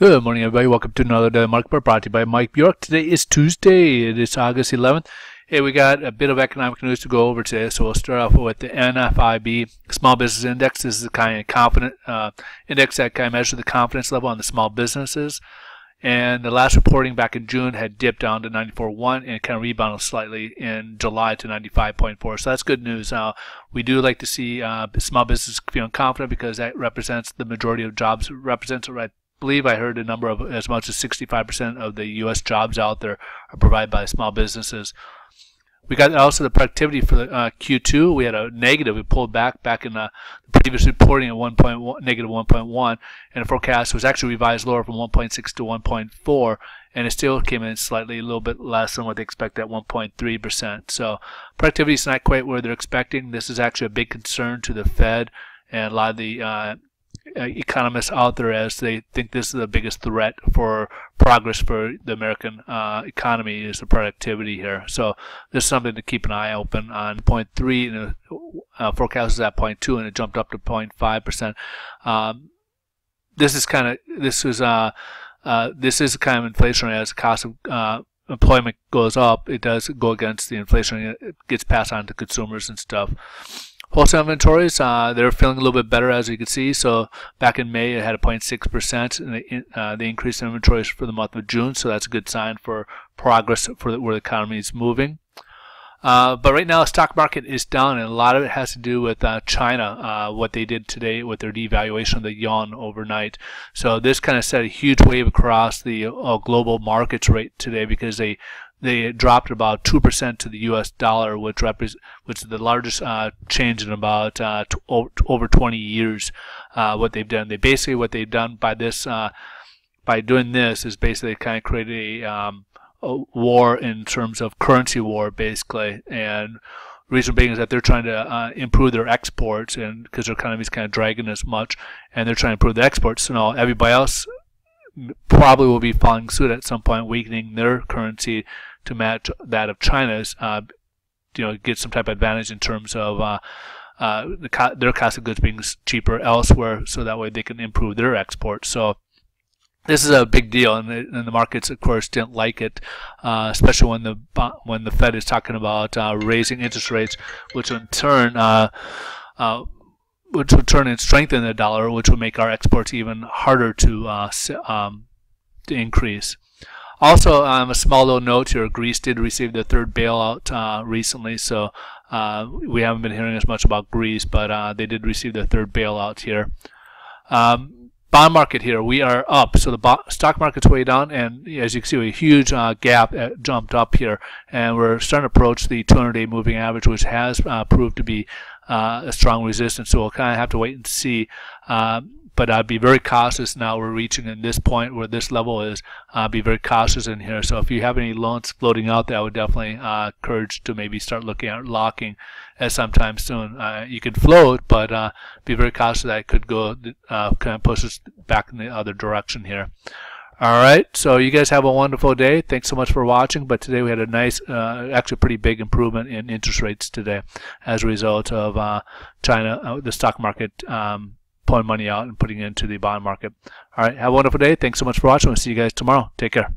Good morning, everybody. Welcome to another Daily Market Report brought to you by Mike Bjork. Today is Tuesday. It is August 11th. Hey, we got a bit of economic news to go over today. So we'll start off with the NFIB Small Business Index. This is the kind of confident index that kind of measures the confidence level on the small businesses. And the last reporting back in June had dipped down to 94.1 and it kind of rebounded slightly in July to 95.4. So that's good news. Now, we do like to see small businesses feeling confident because that represents the majority of jobs. It represents I believe I heard a number of as much as 65% of the U.S. jobs out there are provided by small businesses. We got also the productivity for the Q2. We had a negative. We pulled back in the previous reporting at negative 1.1, and the forecast was actually revised lower from 1.6 to 1.4, and it still came in slightly a little bit less than what they expect at 1.3%. So productivity is not quite where they're expecting. This is actually a big concern to the Fed and a lot of the economists out there, as they think this is the biggest threat for progress for the American economy is the productivity here. So this is something to keep an eye open on. 0.3 and the forecast is at 0.2 and it jumped up to 0.5%. This is kind of inflation as the cost of employment goes up. It does go against the inflation. It gets passed on to consumers and stuff. Wholesale inventories, they're feeling a little bit better, as you can see. So back in May, it had a 0.6%, and the increase in inventories for the month of June. So that's a good sign for progress for where the economy is moving. But right now, the stock market is down, and a lot of it has to do with China, what they did today with their devaluation of the yuan overnight. So this kind of set a huge wave across the global markets rate today because they dropped about 2% to the U.S. dollar, which is the largest change in about over 20 years. What they've done, what they've done by this, by doing this, is basically kind of created a war in terms of currency war, basically. And the reason being is that they're trying to improve their exports, and because their economy is kind of dragging as much, and they're trying to improve the exports. So now everybody else probably will be following suit at some point, weakening their currency to match that of China's, get some type of advantage in terms of their cost of goods being cheaper elsewhere, so that way they can improve their exports. So this is a big deal, and the markets, of course, didn't like it, especially when the Fed is talking about raising interest rates, which in turn and strengthen the dollar, which would make our exports even harder to increase. Also, a small little note here, Greece did receive their third bailout recently, so we haven't been hearing as much about Greece, but they did receive their third bailout here. Bond market here, we are up, so the stock market's way down, and as you can see, a huge gap jumped up here, and we're starting to approach the 200-day moving average, which has proved to be a strong resistance, so we'll kind of have to wait and see. But I'd be very cautious now. We're reaching in this point where this level is. Be very cautious in here. So if you have any loans floating out there, I would definitely encourage to maybe start looking at locking at sometime soon. You can float, but be very cautious that it could go kind of push us back in the other direction here. All right, so you guys have a wonderful day. Thanks so much for watching. But today we had a nice, actually pretty big improvement in interest rates today as a result of China, the stock market pulling money out and putting it into the bond market. All right, have a wonderful day. Thanks so much for watching. We'll see you guys tomorrow. Take care.